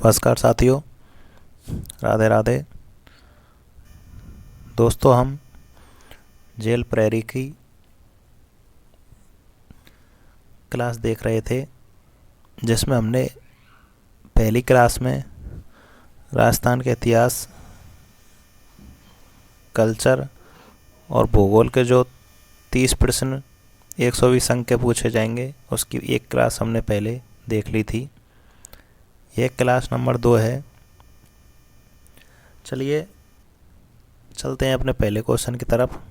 नमस्कार साथियों, राधे राधे। दोस्तों, हम जेल प्रेरी की क्लास देख रहे थे, जिसमें हमने पहली क्लास में राजस्थान के इतिहास, कल्चर और भूगोल के जो 30 प्रश्न 120 अंक के पूछे जाएंगे, उसकी एक क्लास हमने पहले देख ली थी। यह क्लास नंबर 2 है। चलिए चलते हैं अपने पहले क्वेश्चन की तरफ।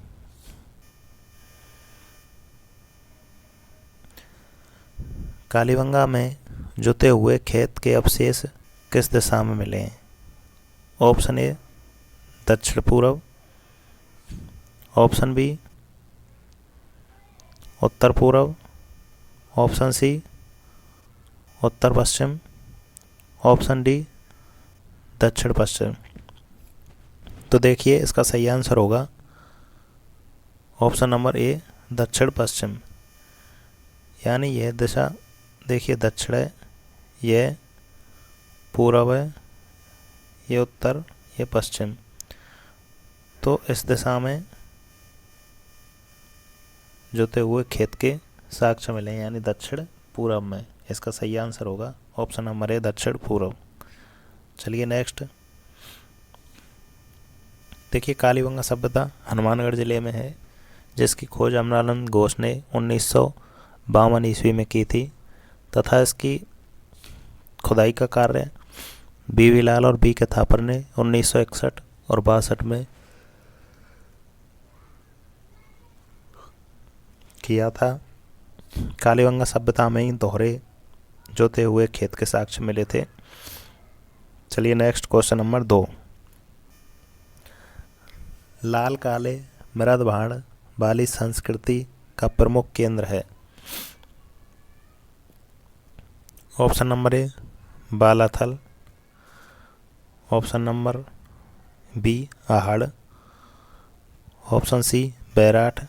कालीबंगा में जुते हुए खेत के अवशेष किस दिशा में मिले हैं? ऑप्शन ए दक्षिण पूर्व, ऑप्शन बी उत्तर पूर्व, ऑप्शन सी उत्तर पश्चिम, ऑप्शन डी दक्षिण पश्चिम। तो देखिए, इसका सही आंसर होगा ऑप्शन नंबर ए दक्षिण पश्चिम। यानी यह दिशा देखिए दक्षिण है, यह पूर्व है, ये उत्तर, ये पश्चिम। तो इस दिशा में जुते हुए खेत के साक्ष्य मिले, यानी दक्षिण पूर्व में। इसका सही आंसर होगा ऑप्शन नंबर ए दक्षिण पूर्व। चलिए नेक्स्ट देखिए, कालीबंगा सभ्यता हनुमानगढ़ जिले में है, जिसकी खोज अमरानंद घोष ने 1952 ईस्वी में की थी, तथा इसकी खुदाई का कार्य बी लाल और बी के थापर ने 1961 और 62 में किया था। कालीबंगा सभ्यता में ही दोहरे जोते हुए खेत के साक्ष्य मिले थे। चलिए नेक्स्ट क्वेश्चन नंबर 2। लाल काले मृद भाण वाली संस्कृति का प्रमुख केंद्र है? Option number A Balathal, option number B Ahar, option C Bairath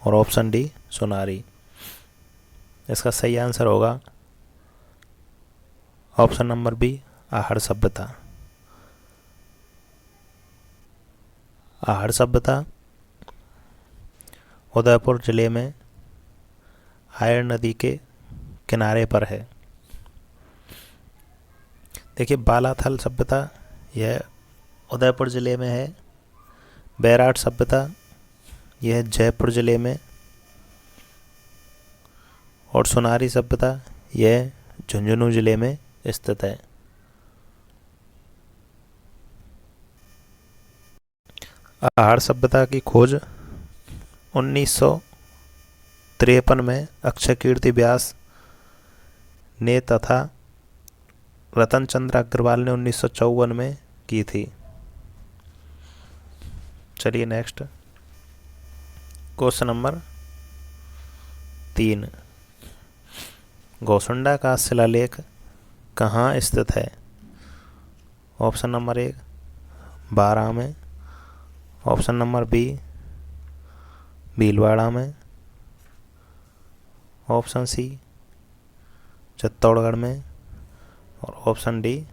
और ऑप्शन डी सोनारी। इसका सही आंसर होगा ऑप्शन नंबर बी आहड़ सभ्यता। आहड़ सभ्यता उदयपुर जिले में हायर नदी के किनारे पर है। देखिए, बालाथल सभ्यता यह उदयपुर जिले में है, बैराठ सभ्यता यह जयपुर जिले में, और सोनारी सभ्यता यह झुंझुनू जिले में स्थित है। आहड़ सभ्यता की खोज 1953 में अक्षय कीर्ति व्यास ने तथा रतन चंद्र अग्रवाल ने 1954 में की थी। चलिए नेक्स्ट क्वेश्चन नंबर 3। गोसुंडा का शिलालेख कहाँ स्थित है? ऑप्शन नंबर ए बारां में, ऑप्शन नंबर बी भीलवाड़ा में, ऑप्शन सी चित्तौड़गढ़ में और ऑप्शन डी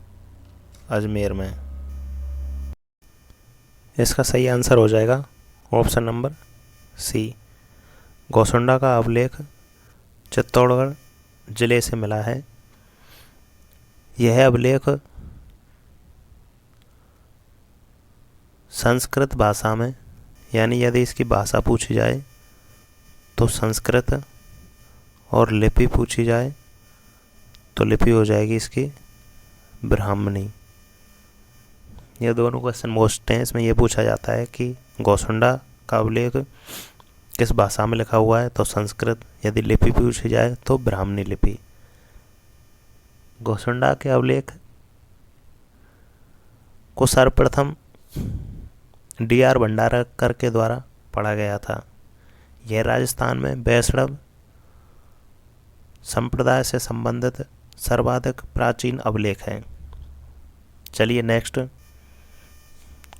अजमेर में। इसका सही आंसर हो जाएगा ऑप्शन नंबर सी। गोसुंडा का अभिलेख चित्तौड़गढ़ जिले से मिला है। यह अभिलेख संस्कृत भाषा में, यानी यदि इसकी भाषा पूछी जाए तो संस्कृत, और लिपि पूछी जाए तो लिपि हो जाएगी इसकी ब्राह्मणी। ये दोनों क्वेश्चन मोस्ट हैं। इसमें यह पूछा जाता है कि गोसुंडा का अभिलेख किस भाषा में लिखा हुआ है, तो संस्कृत। यदि लिपि पूछी जाए तो ब्राह्मणी लिपि। गोसुंडा के अभिलेख को सर्वप्रथम डी.आर. भंडारकर के द्वारा पढ़ा गया था। यह राजस्थान में वैष्णव संप्रदाय से संबंधित सर्वाधिक प्राचीन अभिलेख है। चलिए नेक्स्ट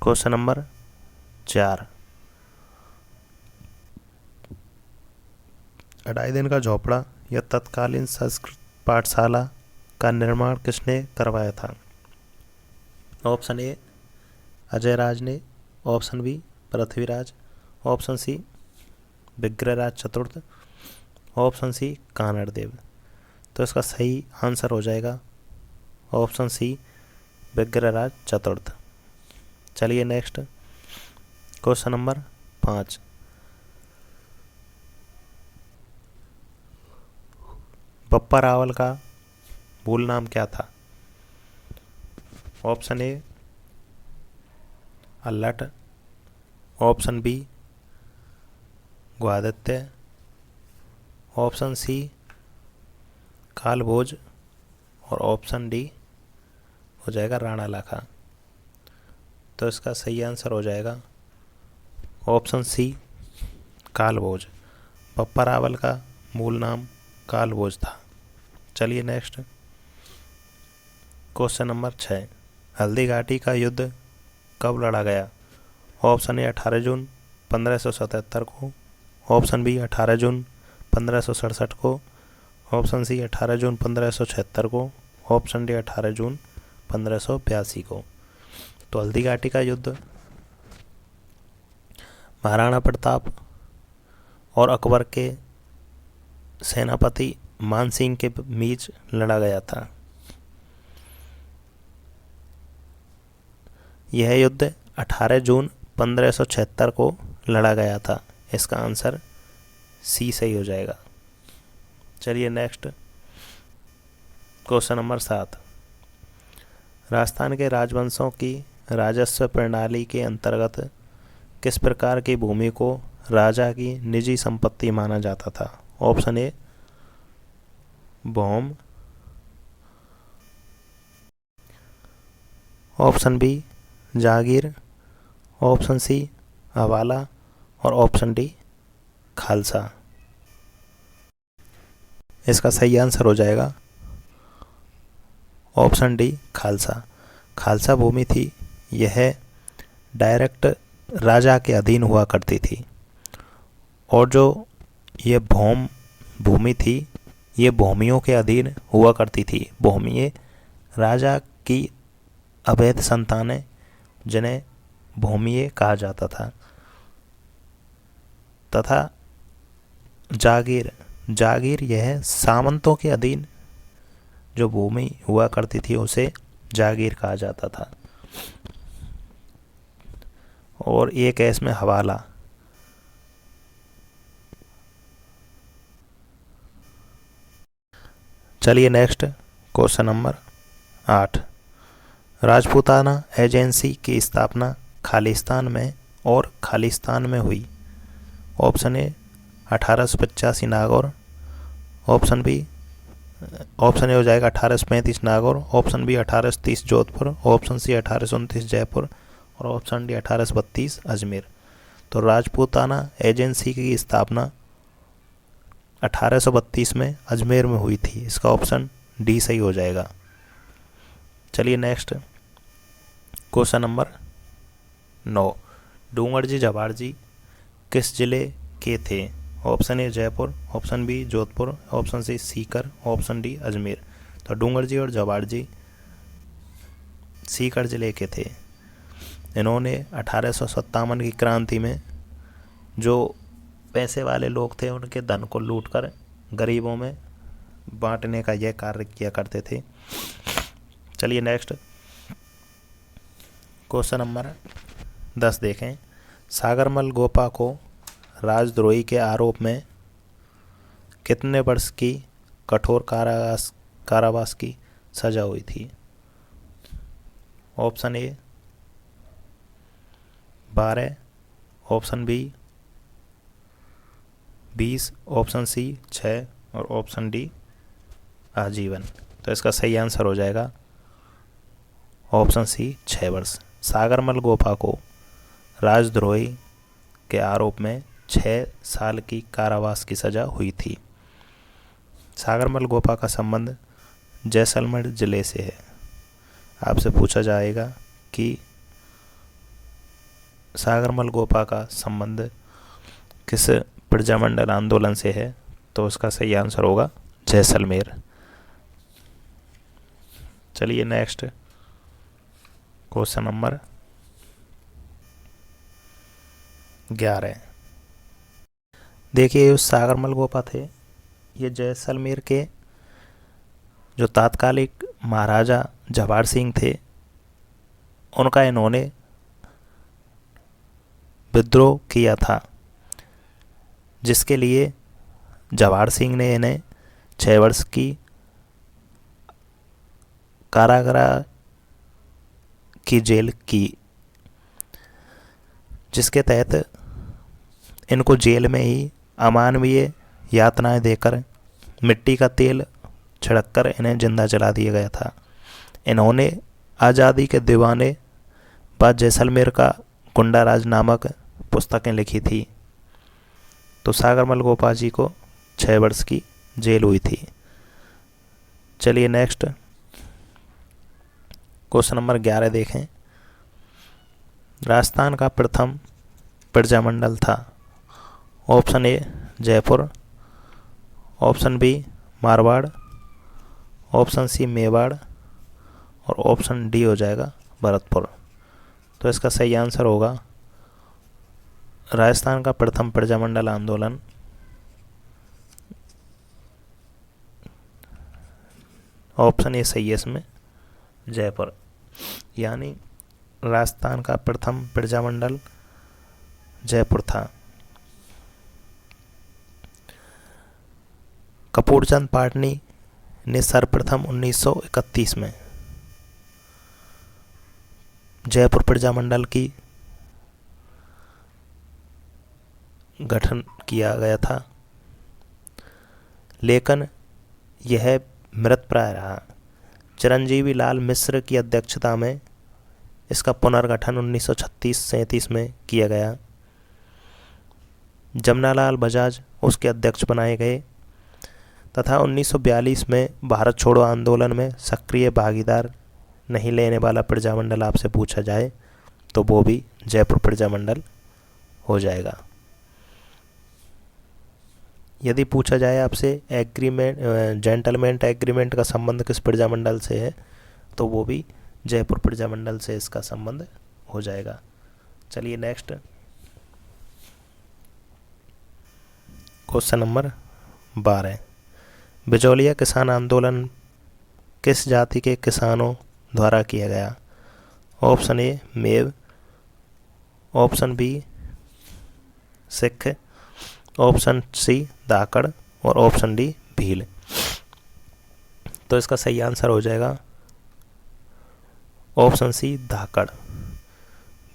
क्वेश्चन नंबर 4। अढ़ाई दिन का झोपड़ा या तत्कालीन संस्कृत पाठशाला का निर्माण किसने करवाया था? ऑप्शन ए अजय राज ने, option B Prithviraj, option C Vigraharaj चतुर्थ, ऑप्शन सी कानड़देव। तो इसका सही आंसर हो जाएगा ऑप्शन सी विग्रहराज चतुर्थ। चलिए next question number 5। Bappa Rawal का मूल नाम क्या था? Option A Allat, option B Gwaditya, option C Kalbhoj और ऑप्शन डी हो जाएगा राणा लाखा। तो इसका सही आंसर हो जाएगा ऑप्शन सी कालभोज। बप्पा रावल का मूल नाम कालभोज था। चलिए next question number 6। Haldi Ghati का युद्ध कब लड़ा गया? ऑप्शन ए 18 जून 1577 को, ऑप्शन बी 18 जून 1567 को, ऑप्शन सी 18 जून 1576 को, ऑप्शन डी 18 जून 1582 को। तो हल्दी घाटी का युद्ध महाराणा प्रताप और अकबर के सेनापति मानसिंह के बीच लड़ा गया था। यह युद्ध 18 जून 1576 को लड़ा गया था। इसका आंसर सी सही हो जाएगा। चलिए नेक्स्ट क्वेश्चन नंबर 7। राजस्थान के राजवंशों की राजस्व प्रणाली के अंतर्गत किस प्रकार की भूमि को राजा की निजी संपत्ति माना जाता था? ऑप्शन ए भौम, ऑप्शन बी जागीर, ऑप्शन सी हवाला और ऑप्शन डी खालसा। इसका सही आंसर हो जाएगा ऑप्शन डी खालसा। खालसा भूमि थी, यह डायरेक्ट राजा के अधीन हुआ करती थी। और जो ये भौम भूमि थी, ये भूमियों के अधीन हुआ करती थी। भूमिये राजा की अवैध संतानें, जिन्हें भूमिये कहा जाता था। तथा जागीर, जागीर यह सामंतों के अधीन जो भूमि हुआ करती थी उसे जागीर कहा जाता था। और एक है इसमें हवाला। चलिए next question number 8। Rajputana agency की स्थापना खालिस्तान में और खालिस्तान में हुई। Option A 1885 Nagaur, option B option A हो जाएगा 1835 Nagaur, option B 1830 Jodhpur, option C 1829 Jaipur और ऑप्शन डी 1832 अजमेर। तो राजपूताना एजेंसी की स्थापना 1832 में अजमेर में हुई थी। इसका ऑप्शन डी सही हो जाएगा। चलिए next question number 9। Dungarji Jawahar किस जिले के थे? Option A Jaipur, option B Jodhpur, option C Sikar, option D Ajmer. तो डूंगरजी और जवाहर सीकर जिले के थे। इन्होंने 1857 की क्रांति में जो पैसे वाले लोग थे उनके धन को लूटकर गरीबों में बांटने का यह कार्य किया करते थे। चलिए नेक्स्ट क्वेश्चन नंबर 10 देखें। सागरमल गोपा को राजद्रोही के आरोप में कितने वर्ष की कठोर कारावास की सजा हुई थी? Option A 12, option B 20, option C 6 और ऑप्शन डी आजीवन। तो इसका सही आंसर हो जाएगा ऑप्शन सी 6 वर्ष। सागरमल गोपा को राजद्रोही के आरोप में 6 साल की कारावास की सजा हुई थी। सागरमल गोपा का संबंध जैसलमेर जिले से है। आपसे पूछा जाएगा कि सागरमल गोपा का संबंध किस प्रजामंडल आंदोलन से है, तो उसका सही आंसर होगा जैसलमेर। चलिए नेक्स्ट क्वेश्चन नंबर 11। देखिए, सागरमल गोपा थे, ये जैसलमेर के जो तात्कालिक महाराजा जवाहर सिंह थे, उनका इन्होंने विद्रोह किया था, जिसके लिए जवाहर सिंह ने इन्हें 6 वर्ष की कारागार की जेल की, जिसके तहत इनको जेल में ही अमानवीय यातनाएं देकर मिट्टी का तेल छिड़ककर इन्हें जिंदा जला दिया गया था। इन्होंने आज़ादी के दीवाने व जैसलमेर का गुंडा राज नामक पुस्तकें लिखी थी। तो सागरमल गोपा जी को 6 वर्ष की जेल हुई थी। चलिए नेक्स्ट क्वेश्चन नंबर 11 देखें। राजस्थान का प्रथम प्रजामंडल था। Option A Jaipur, option B Marwar, option C Mewar और ऑप्शन डी हो जाएगा भरतपुर। तो इसका सही आंसर होगा राजस्थान का प्रथम प्रजामंडल आंदोलन ऑप्शन ए सही है इसमें, जयपुर। यानी राजस्थान का प्रथम प्रजामंडल जयपुर था। कपूरचंद पाटनी ने सर्वप्रथम 1931 में जयपुर प्रजामंडल की गठन किया गया था, लेकिन यह मृतप्राय रहा। चिरंजीवी लाल मिश्र की अध्यक्षता में इसका पुनर्गठन 1936-37 में किया गया। जमनालाल बजाज उसके अध्यक्ष बनाए गए तथा 1942 में भारत छोड़ो आंदोलन में सक्रिय भागीदार नहीं लेने वाला प्रजामंडल आपसे पूछा जाए तो वो भी जयपुर प्रजामंडल हो जाएगा। यदि पूछा जाए आपसे एग्रीमेंट जेंटलमैन एग्रीमेंट का संबंध किस प्रजामंडल से है तो वो भी जयपुर प्रजामंडल से इसका संबंध हो जाएगा। चलिए नेक्स्ट क्वेश्चन नंबर 12। बिजौलिया किसान आंदोलन किस जाति के किसानों द्वारा किया गया? Option A Meo, option B Sikh, option C Dhakad और ऑप्शन डी भील। तो इसका सही आंसर हो जाएगा ऑप्शन सी धाकड़।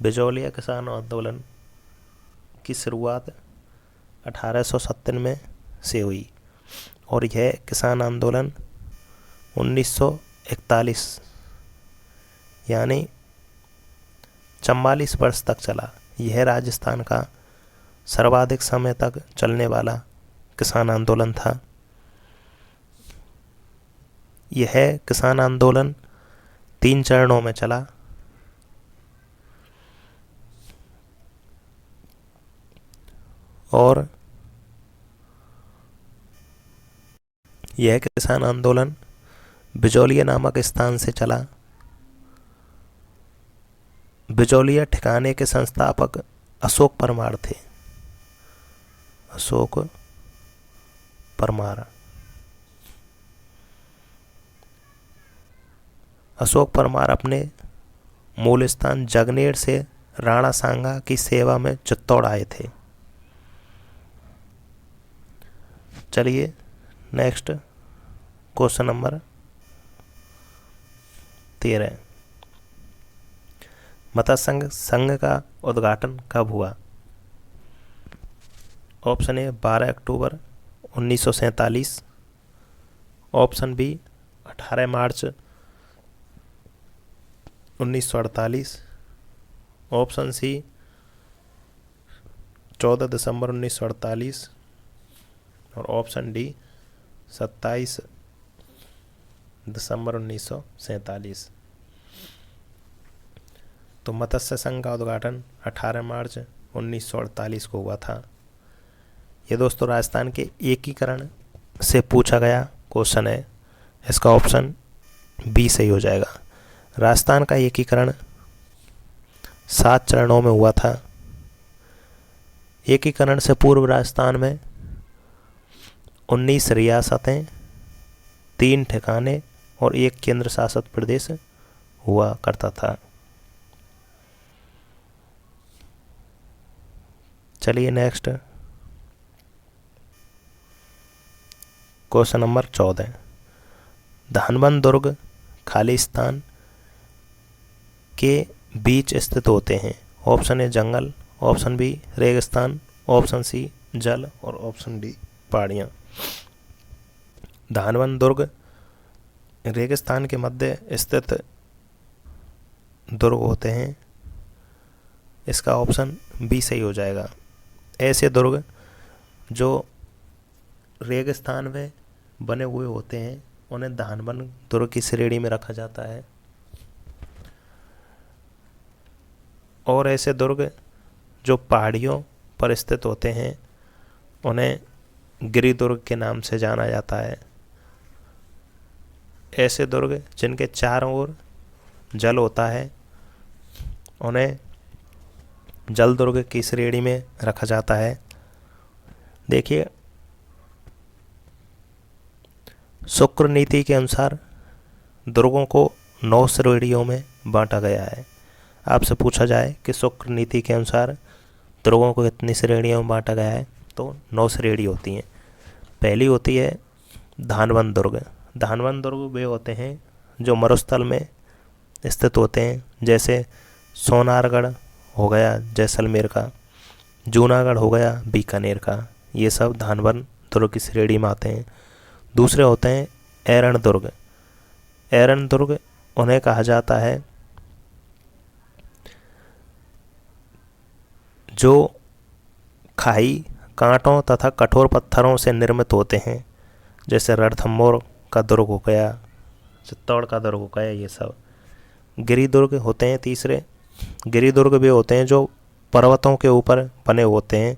बिजौलिया किसान आंदोलन की शुरुआत 1897 में से हुई और यह किसान आंदोलन 1941 यानी 44 वर्ष तक चला। यह राजस्थान का सर्वाधिक समय तक चलने वाला किसान आंदोलन था। यह किसान आंदोलन 3 चरणों में चला। और यह किसान आंदोलन बिजौलिया नामक स्थान से चला। बिजौलिया ठिकाने के संस्थापक अशोक परमार थे। अशोक परमार। अशोक परमार अपने मूल स्थान जगनेर से राणा सांगा की सेवा में चित्तौड़ आए थे। चलिए नेक्स्ट क्वेश्चन नंबर 13। मत्स्य संघ का उद्घाटन कब हुआ? ऑप्शन ए 12 अक्टूबर 1947, ऑप्शन बी 18 मार्च 1948, ऑप्शन सी 14 दिसंबर 1948 और ऑप्शन डी 27 दिसंबर 1947। तो मत्स्य संघ का उद्घाटन 18 मार्च 1948 को हुआ था। ये दोस्तों राजस्थान के एकीकरण से पूछा गया क्वेश्चन है। इसका ऑप्शन बी सही हो जाएगा। राजस्थान का एकीकरण 7 चरणों में हुआ था। एकीकरण से पूर्व राजस्थान में 19 रियासतें, 3 ठिकाने और 1 केंद्र शासित प्रदेश हुआ करता था। चलिए नेक्स्ट क्वेश्चन नंबर 14। धानबंद दुर्ग खालिस्तान के बीच स्थित होते हैं। ऑप्शन ए जंगल, ऑप्शन बी रेगिस्तान, ऑप्शन सी जल और ऑप्शन डी पहाड़ियाँ। धानबंद दुर्ग रेगिस्तान के मध्य स्थित दुर्ग होते हैं। इसका ऑप्शन बी सही हो जाएगा। ऐसे दुर्ग जो रेगिस्तान में बने हुए होते हैं उन्हें धानबंद दुर्ग की श्रेणी में रखा जाता है। और ऐसे दुर्ग जो पहाड़ियों पर स्थित होते हैं उन्हें गिरि दुर्ग के नाम से जाना जाता है। ऐसे दुर्ग जिनके चारों ओर जल होता है उन्हें जल दुर्ग की श्रेणी में रखा जाता है। देखिए, शुक्र नीति के अनुसार दुर्गों को 9 श्रेणियों में बांटा गया है। आपसे पूछा जाए कि शुक्र नीति के अनुसार दुर्गों को कितनी श्रेणियों में बांटा गया है, तो 9 श्रेणी होती हैं। पहली होती है धानबंद दुर्ग। धानबंद दुर्ग वे होते हैं जो मरुस्थल में स्थित होते हैं, जैसे सोनारगढ़ हो गया जैसलमेर का, जूनागढ़ हो गया बीकानेर का, ये सब धानबंद दुर्ग की श्रेणी में आते हैं। दूसरे होते हैं एरन दुर्ग। एरन दुर्ग उन्हें कहा जाता है जो खाई, कांटों तथा कठोर पत्थरों से निर्मित होते हैं, जैसे रणथंभौर का दुर्ग हो गया, चित्तौड़ का दुर्ग हो गया, ये सब। गिरि दुर्ग होते हैं तीसरे। गिरि दुर्ग भी होते हैं जो पर्वतों के ऊपर बने होते हैं,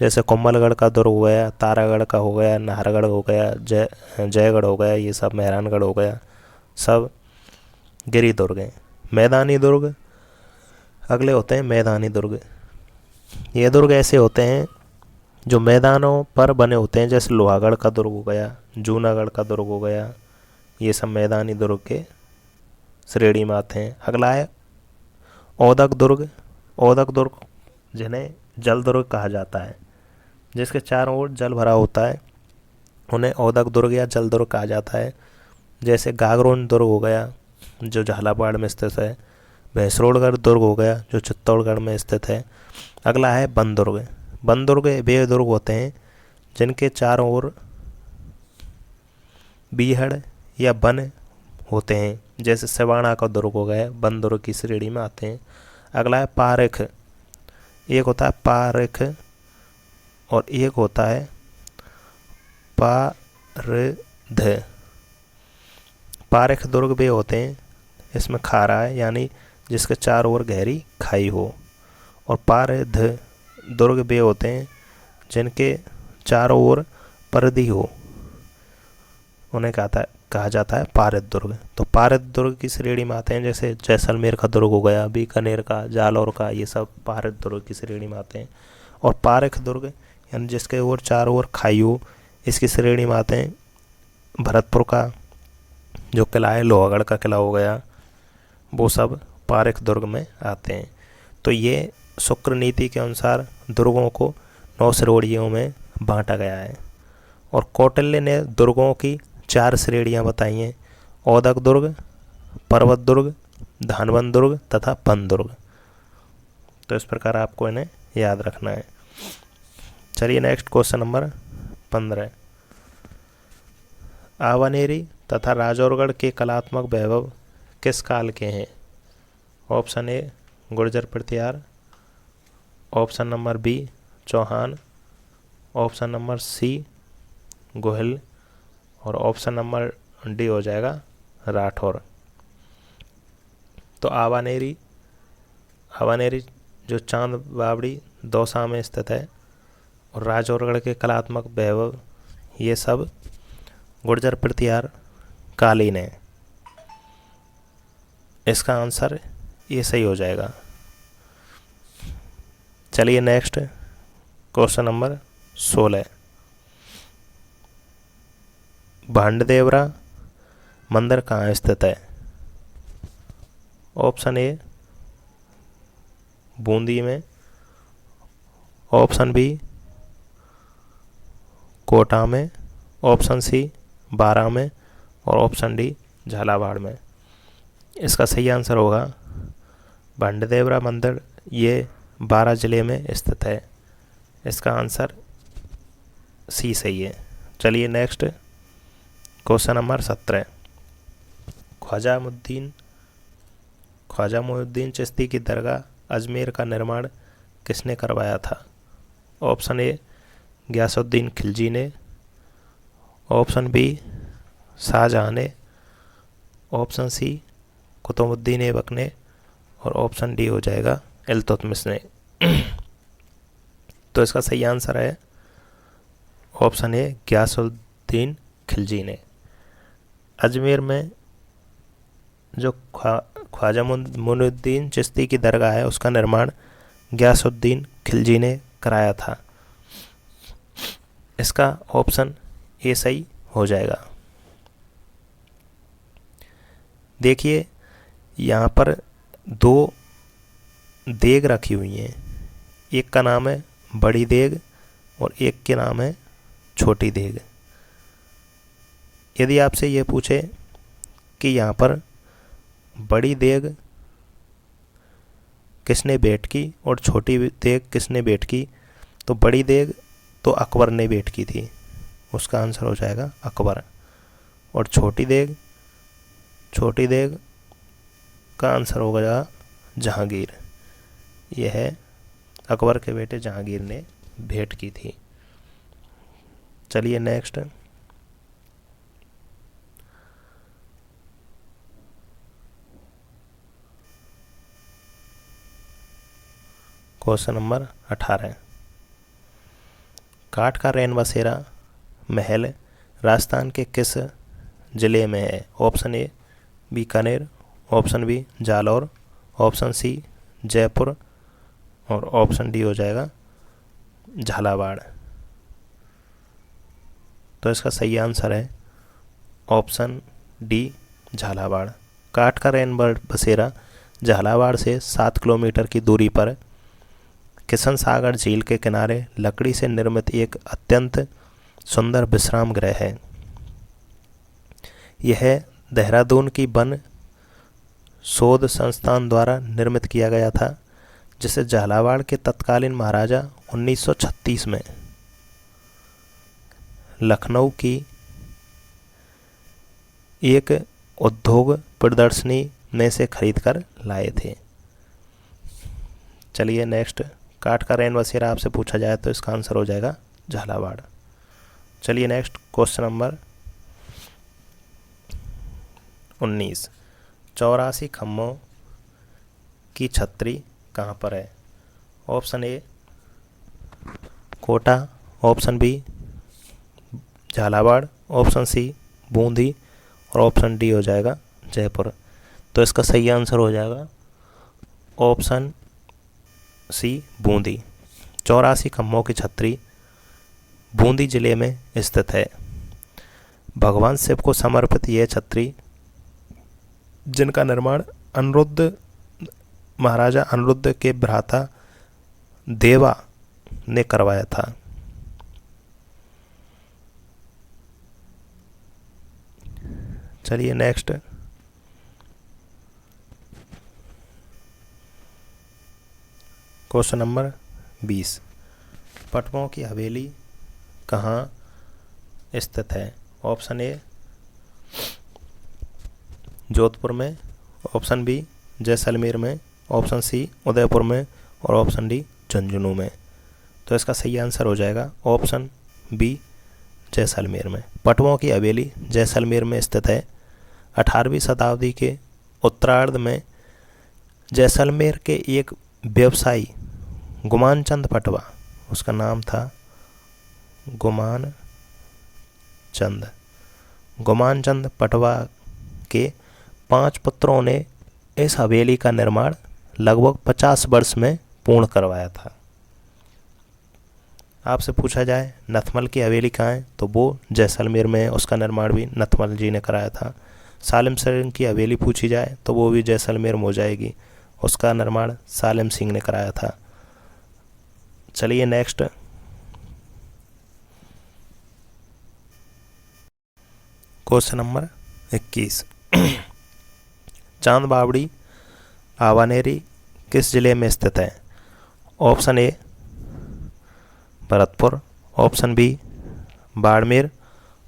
जैसे कुंभलगढ़ का दुर्ग हो गया, तारागढ़ का हो गया, नाहरगढ़ हो गया, जयगढ़ हो गया, ये सब मेहरानगढ़ हो गया, सब गिरि दुर्ग हैं। मैदानी दुर्ग अगले होते हैं मैदानी दुर्ग। ये दुर्ग ऐसे होते हैं जो मैदानों पर बने होते हैं, जैसे लोहागढ़ का दुर्ग हो गया, जूनागढ़ का दुर्ग हो गया, ये सब मैदानी दुर्ग के श्रेणी में आते हैं। अगला है औदक दुर्ग। औदक दुर्ग जिन्हें जल दुर्ग कहा जाता है, जिसके चारों ओर जल भरा होता है, उन्हें औदक दुर्ग या जल दुर्ग कहा जाता है। जैसे गागरोन दुर्ग हो गया जो झालावाड़ में स्थित है, भैंसरोड़गढ़ दुर्ग हो गया जो चित्तौड़गढ़ में स्थित है। अगला है वन दुर्ग। वन दुर्ग वे दुर्ग होते हैं जिनके चारों ओर बीहड़ या वन होते हैं, जैसे सिवाना का दुर्ग हो गया, वन दुर्ग की श्रेणी में आते हैं। अगला है पारेख। एक होता है पारेख और एक होता है पारध। पारेख दुर्ग वे होते हैं, इसमें खारा है यानी जिसके चारों ओर गहरी खाई हो। और पारध दुर्ग वे होते हैं जिनके चारों ओर परिधि हो, उन्हें कहा जाता है पारद दुर्ग। तो पारद दुर्ग की श्रेणी में आते हैं, जैसे जैसलमेर का दुर्ग हो गया, बीकानेर का, जालौर का, ये सब पारद दुर्ग की श्रेणी में आते हैं। और पारेख दुर्ग यानी जिसके ओर चारों ओर खाई हो, इसकी श्रेणी में आते हैं भरतपुर का जो किला है, लोहागढ़ का किला हो गया, वो सब पारेख दुर्ग में आते हैं। तो ये शुक्र नीति के अनुसार दुर्गों को 9 श्रेणियों में बांटा गया है। और कौटिल्य ने दुर्गों की 4 श्रेणियाँ बताई हैं: औदक दुर्ग, पर्वत दुर्ग, धानबंद दुर्ग तथा वन दुर्ग। तो इस प्रकार आपको इन्हें याद रखना है। चलिए नेक्स्ट क्वेश्चन नंबर 15। आवानेरी तथा राजौरगढ़ के कलात्मक वैभव किस काल के हैं? Option A Gurjara Pratihara, option number B Chauhan, option number C Gohil और ऑप्शन नंबर डी हो जाएगा राठौर। तो आवानेरी जो चांद बावड़ी दौसा में स्थित है और राजौरगढ़ के कलात्मक वैभव ये सब गुर्जर प्रतिहार कालीन है। इसका आंसर ये सही हो जाएगा। चलिए नेक्स्ट क्वेश्चन नंबर 16। भांडदेवरा मंदिर कहाँ स्थित है? ऑप्शन ए बूंदी में, ऑप्शन बी कोटा में, ऑप्शन सी बारा में और ऑप्शन डी झालावाड़ में। इसका सही आंसर होगा भांडदेवरा मंदिर, ये बारा ज़िले में स्थित है। इसका आंसर सी सही है। चलिए next question number 17। Khwaja Moinuddin Chishti की दरगाह अजमेर का निर्माण किसने करवाया था? ऑप्शन ए गयासुद्दीन खिलजी ने, ऑप्शन बी शाहजहाँ ने, ऑप्शन सी कुतुबुद्दीन ऐबक ने और ऑप्शन डी हो जाएगा इल्तुतमिश ने। तो इसका सही आंसर है ऑप्शन ए गयासुद्दीन खिलजी ने। अजमेर में जो ख्वाजा मोइनुद्दीन चिश्ती की दरगाह है उसका निर्माण गयासुद्दीन खिलजी ने कराया था। इसका ऑप्शन ए सही हो जाएगा। देखिए यहाँ पर दो देग रखी हुई हैं, एक का नाम है बड़ी देग और एक के नाम है छोटी देग। यदि आपसे ये पूछे कि यहाँ पर बड़ी देग किसने भेंट की और छोटी देग किसने भेंट की, तो बड़ी देग तो अकबर ने भेंट की थी, उसका आंसर हो जाएगा अकबर। और छोटी देग का आंसर होगा जहांगीर। यह है अकबर के बेटे जहांगीर ने भेंट की थी। चलिए नेक्स्ट क्वेश्चन नंबर 18। काठ का रैन बसेरा महल राजस्थान के किस ज़िले में है? Option A Bikaner, option B Jalore, option C Jaipur और ऑप्शन डी हो जाएगा झालावाड़। तो इसका सही आंसर है ऑप्शन डी झालावाड़। काठ का रैन बसेरा झालावाड़ से 7 किलोमीटर की दूरी पर किशन सागर झील के किनारे लकड़ी से निर्मित एक अत्यंत सुंदर विश्राम गृह है। यह देहरादून की वन शोध संस्थान द्वारा निर्मित किया गया था, जिसे झालावाड़ के तत्कालीन महाराजा 1936 में लखनऊ की एक उद्योग प्रदर्शनी में से खरीद कर लाए थे। चलिए नेक्स्ट, काठ का रैन बसेरा आपसे पूछा जाए तो इसका आंसर हो जाएगा झालावाड़। चलिए नेक्स्ट क्वेश्चन नंबर 19। 84 खम्भों की छतरी कहाँ पर है? Option A Kota, option B Jhalawar, option C Bundi और ऑप्शन डी हो जाएगा जयपुर। तो इसका सही आंसर हो जाएगा ऑप्शन सी बूंदी। 84 खम्भों की छतरी बूंदी जिले में स्थित है। भगवान शिव को समर्पित यह छतरी, जिनका निर्माण महाराजा अनिरुद्ध के भ्राता देवा ने करवाया था। चलिए नेक्स्ट क्वेश्चन नंबर 20। पटवों की हवेली कहाँ स्थित है? ऑप्शन ए जोधपुर में, ऑप्शन बी जैसलमेर में, ऑप्शन सी उदयपुर में और ऑप्शन डी झुंझुनू में। तो इसका सही आंसर हो जाएगा ऑप्शन बी जैसलमेर में। पटवों की हवेली जैसलमेर में स्थित है। 18वीं शताब्दी के उत्तरार्ध में जैसलमेर के एक व्यवसायी गुमान चंद पटवा, उसका नाम था गुमान चंद पटवा के 5 पुत्रों ने इस हवेली का निर्माण लगभग 50 वर्ष में पूर्ण करवाया था। आपसे पूछा जाए नथमल की हवेली कहाँ है, तो वो जैसलमेर में है, उसका निर्माण भी नथमल जी ने कराया था। सालिम सिंह की हवेली पूछी जाए तो वो भी जैसलमेर में हो जाएगी, उसका निर्माण सालिम सिंह ने कराया था। चलिए नेक्स्ट, क्वेश्चन नंबर 21। चांद बावड़ी आवानेरी किस जिले में स्थित है? Option A Bharatpur, option B Barmer,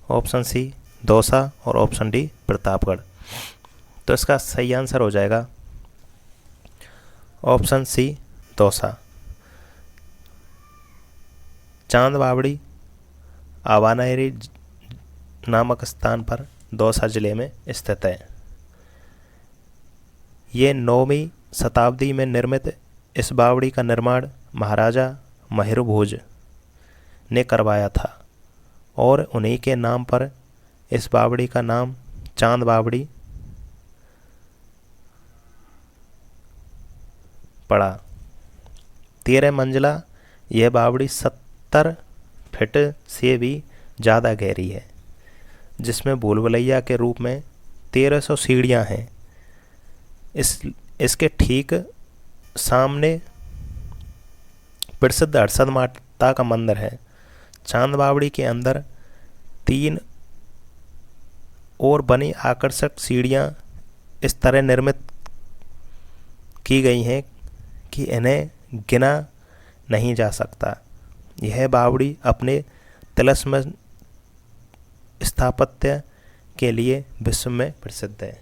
option C Dausa और ऑप्शन डी प्रतापगढ़। तो इसका सही आंसर हो जाएगा ऑप्शन सी दौसा। चांद बावड़ी आवानेरी नामक स्थान पर दौसा जिले में स्थित है। ये 9वीं शताब्दी में निर्मित इस बावड़ी का निर्माण महाराजा मयूरभोज ने करवाया था और उन्हीं के नाम पर इस बावड़ी का नाम चांद बावड़ी पड़ा। 13 मंजिला यह बावड़ी 70 फीट से भी ज़्यादा गहरी है, जिसमें भूल भुलैया के रूप में 1300 सीढ़ियाँ हैं। इसके ठीक सामने प्रसिद्ध हर्षद माता का मंदिर है। चांद बावड़ी के अंदर 3 और बनी आकर्षक सीढ़ियाँ इस तरह निर्मित की गई हैं कि इन्हें गिना नहीं जा सकता। यह बावड़ी अपने तिलस्म स्थापत्य के लिए विश्व में प्रसिद्ध है।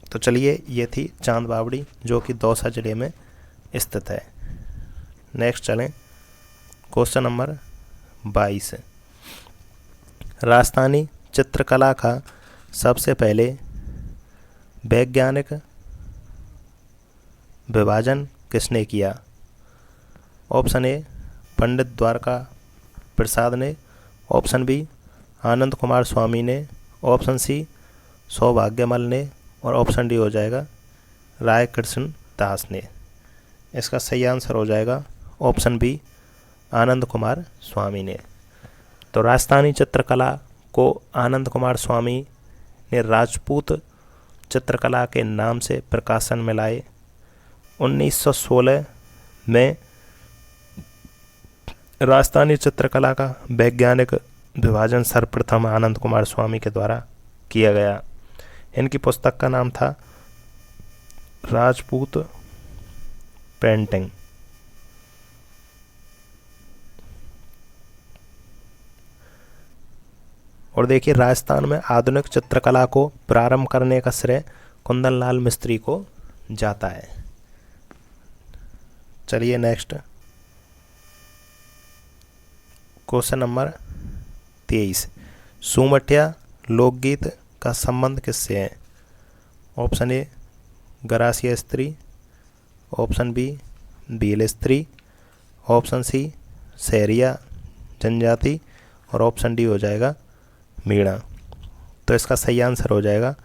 तो चलिए, ये थी चांद बावड़ी जो कि दौसा जिले में स्थित है। नेक्स्ट चलें, क्वेश्चन नंबर 22। राजस्थानी चित्रकला का सबसे पहले वैज्ञानिक विभाजन किसने किया? ऑप्शन ए पंडित द्वारका प्रसाद ने, ऑप्शन बी आनंद कुमार स्वामी ने, ऑप्शन सी सौभाग्यमल ने और ऑप्शन डी हो जाएगा राय कृष्ण दास ने। इसका सही आंसर हो जाएगा ऑप्शन बी आनंद कुमार स्वामी ने। तो राजस्थानी चित्रकला को आनंद कुमार स्वामी ने राजपूत चित्रकला के नाम से प्रकाशन में लाए। 1916 में राजस्थानी चित्रकला का वैज्ञानिक विभाजन सर्वप्रथम आनंद कुमार स्वामी के द्वारा किया गया। इनकी पुस्तक का नाम था राजपूत पेंटिंग। और देखिए, राजस्थान में आधुनिक चित्रकला को प्रारंभ करने का श्रेय कुंदन लाल मिस्त्री को जाता है। चलिए नेक्स्ट, क्वेश्चन नंबर 23। सुमटिया लोकगीत का संबंध किससे है? ऑप्शन ए गरासिया स्त्री, ऑप्शन बी भील स्त्री, ऑप्शन सी सहरिया जनजाति और ऑप्शन डी हो जाएगा मीणा। तो इसका सही आंसर हो जाएगा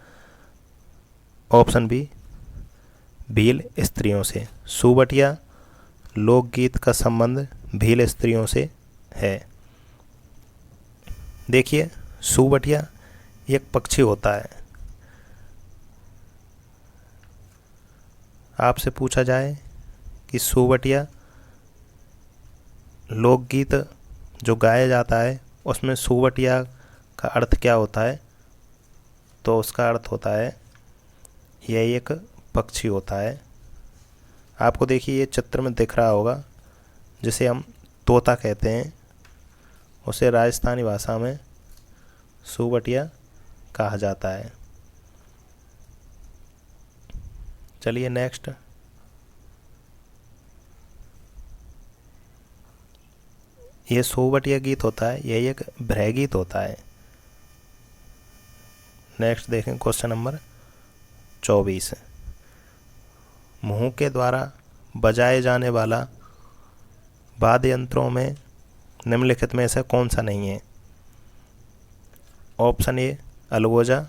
ऑप्शन बी भील स्त्रियों से। सुबटिया लोकगीत का संबंध भील स्त्रियों से है। देखिए, सुबटिया एक पक्षी होता है। आपसे पूछा जाए कि सुबटिया लोकगीत जो गाया जाता है उसमें सुबटिया का अर्थ क्या होता है, तो उसका अर्थ होता है यह एक पक्षी होता है। आपको देखिए ये चित्र में दिख रहा होगा, जिसे हम तोता कहते हैं, उसे राजस्थानी भाषा में सुबटिया कहा जाता है। चलिए नेक्स्ट, ये सुबटिया गीत होता है, यह एक भ्रय गीत होता है। नेक्स्ट देखें, क्वेश्चन नंबर 24। मुंह के द्वारा बजाए जाने वाला वाद्य यंत्रों में निम्नलिखित में से कौन सा नहीं है? Option A algoza,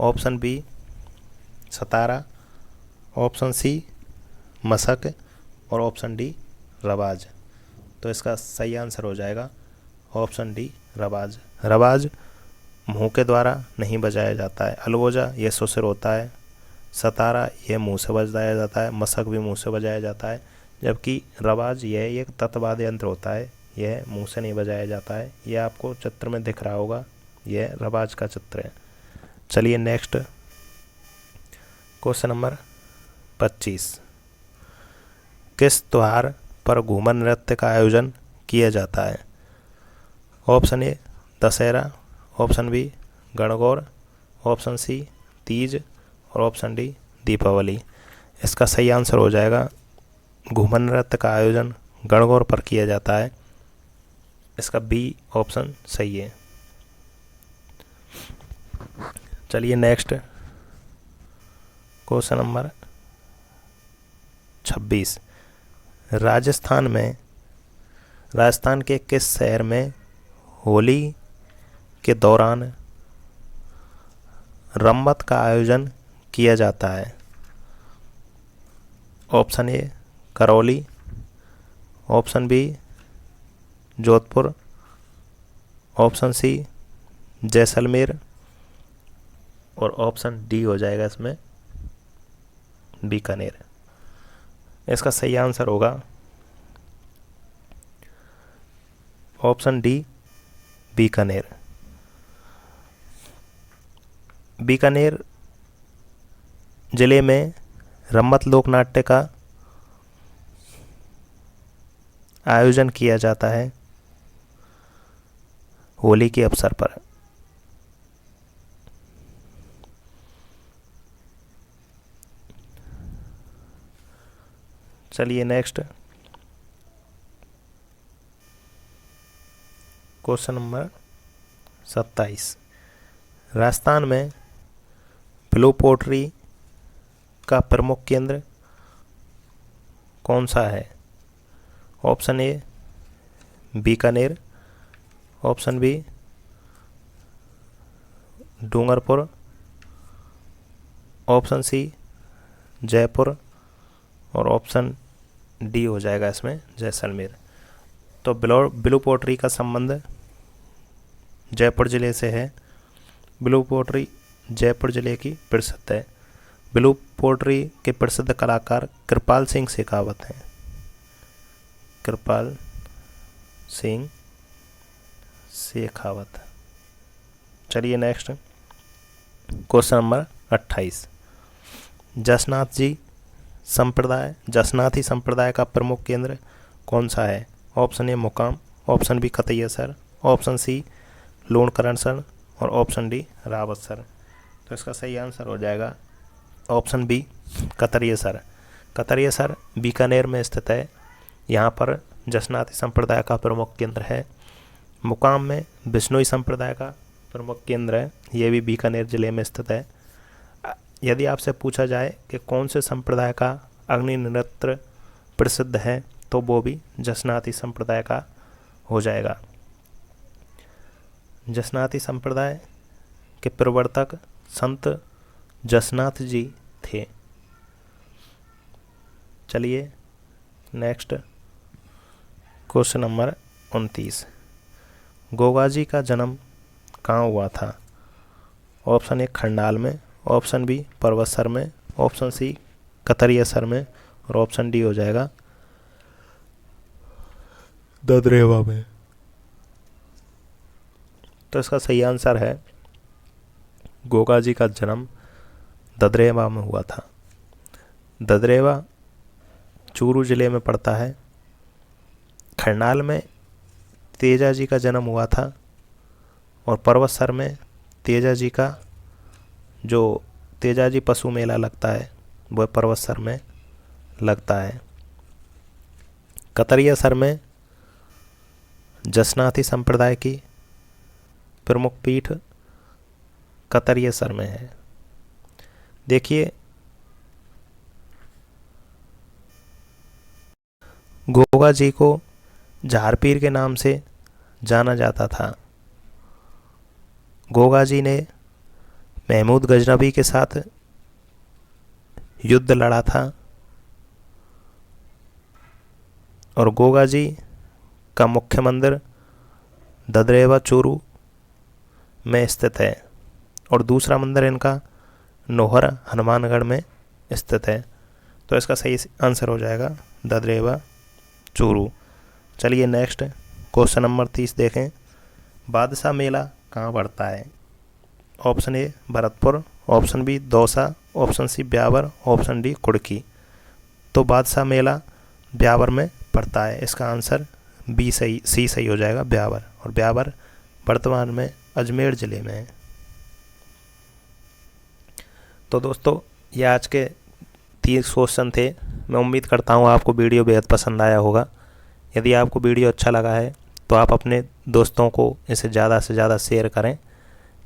option B satara, option C mashak और ऑप्शन डी रवाज। तो इसका सही आंसर हो जाएगा ऑप्शन डी, रबाज। रबाज मुंह के द्वारा नहीं बजाया जाता है। अलगोजा ये सुसिर होता है। सतारा ये मुंह से बजाया जाता है। मसक भी मुंह से बजाया जाता है। जबकि रबाज यह एक तत्वाद्य यंत्र होता है, यह मुंह से नहीं बजाया जाता है। यह आपको चित्र में दिख रहा होगा, यह रबाज का चित्र है। चलिए नेक्स्ट क्वेश्चन नंबर 25। किस त्योहार पर घूमर नृत्य का आयोजन किया जाता है? Option A Dussehra, option B Gangaur, option C Teej और ऑप्शन डी दीपावली। इसका सही आंसर हो जाएगा घूमर नृत्य का आयोजन गणगौर पर किया जाता है। इसका बी ऑप्शन सही है। चलिए नेक्स्ट क्वेश्चन नंबर 26। राजस्थान के किस शहर में होली के दौरान रम्मत का आयोजन किया जाता है? Option A Karauli, option B Jodhpur, option C Jaisalmer और ऑप्शन डी हो जाएगा इसमें बीकानेर। इसका सही आंसर होगा ऑप्शन डी बीकानेर। बीकानेर जिले में रम्मत लोकनाट्य का आयोजन किया जाता है होली के अवसर पर। चलिए नेक्स्ट क्वेश्चन नंबर 27। राजस्थान में ब्लू पोट्री का प्रमुख केंद्र कौन सा है? Option A Bikaner, option B Dungarpur, option C Jaipur और ऑप्शन डी हो जाएगा इसमें जैसलमेर। तो ब्लू पोट्री का संबंध जयपुर ज़िले से है। ब्लू पोट्री जयपुर ज़िले की प्रसिद्ध है। ब्लू पोट्री के प्रसिद्ध कलाकार कृपाल सिंह शेखावत हैं। कृपाल सिंह शेखावत। चलिए नेक्स्ट क्वेश्चन नंबर 28। जसनाथी संप्रदाय का प्रमुख केंद्र कौन सा है? Option A Mukam, option B Khataiyasar, option C Lunkaransar और ऑप्शन डी रावतसर। तो इसका सही आंसर हो जाएगा ऑप्शन बी कतरियसर। कतरियसर बीकानेर में स्थित है। यहाँ पर जसनाथी संप्रदाय का प्रमुख केंद्र है। मुकाम में बिश्नोई संप्रदाय का प्रमुख केंद्र है, ये भी बीकानेर जिले में स्थित है। यदि आपसे पूछा जाए कि कौन से संप्रदाय का अग्नि नृत्य प्रसिद्ध है तो वो भी जसनाथी संप्रदाय का हो जाएगा। जसनाथी संप्रदाय के प्रवर्तक संत जसनाथ जी थे। चलिए next question number 29। Goga ji का जन्म कहाँ हुआ था? ऑप्शन ए खंडाल में, ऑप्शन बी परवतसर में, ऑप्शन सी कतरियासर में और ऑप्शन डी हो जाएगा ददरेवा में। तो इसका सही आंसर है गोगा जी का जन्म ददरेवा में हुआ था। ददरेवा चूरू जिले में पड़ता है। खंडाल में तेजा जी का जन्म हुआ था और परवतसर में तेजा जी का जो तेजा जी पशु मेला लगता है वह परवतसर में लगता है। कतरियासर में जसनाथी संप्रदाय की प्रमुख पीठ कतरियासर में है। देखिए गोगा जी को झारपीर के नाम से जाना जाता था। गोगा जी ने महमूद गजनबी के साथ युद्ध लड़ा था और गोगा जी का मुख्य मंदिर ददरेवा चूरू में स्थित है और दूसरा मंदिर इनका नोहर हनुमानगढ़ में स्थित है। तो इसका सही आंसर हो जाएगा ददरेवा चूरू। चलिए नेक्स्ट क्वेश्चन नंबर 30 देखें। बादशाह मेला कहाँ पड़ता है? Option A Bharatpur, option B Dausa, option C Beawar, option D Kudki. तो बादशाह मेला ब्यावर में पड़ता है। इसका आंसर बी सही, सी सही हो जाएगा, ब्यावर। और ब्यावर वर्तमान में अजमेर ज़िले में है। तो दोस्तों ये आज के 30 क्वेश्चन थे। मैं उम्मीद करता हूँ आपको वीडियो बेहद पसंद आया होगा। यदि आपको वीडियो अच्छा लगा है तो आप अपने दोस्तों को इसे ज़्यादा से ज़्यादा शेयर करें।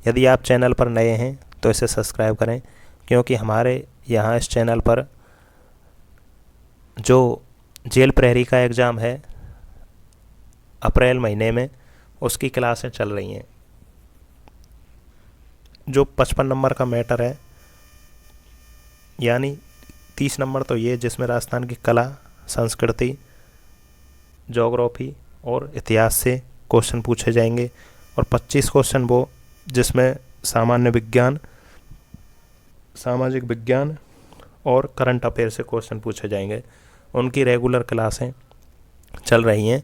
यदि आप चैनल पर नए हैं तो इसे सब्सक्राइब करें, क्योंकि हमारे यहाँ इस चैनल पर जो जेल प्रहरी का एग्ज़ाम है अप्रैल महीने में, उसकी क्लासें चल रही हैं। जो 55 नंबर का मैटर है, यानी 30 नंबर तो ये जिसमें राजस्थान की कला, संस्कृति, ज्योग्राफी और इतिहास से क्वेश्चन पूछे जाएंगे, और 25 क्वेश्चन वो जिसमें सामान्य विज्ञान, सामाजिक विज्ञान और करंट अफेयर से क्वेश्चन पूछे जाएंगे। उनकी रेगुलर क्लासें चल रही हैं,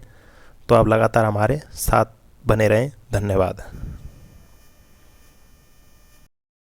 तो आप लगातार हमारे साथ बने रहें। धन्यवाद।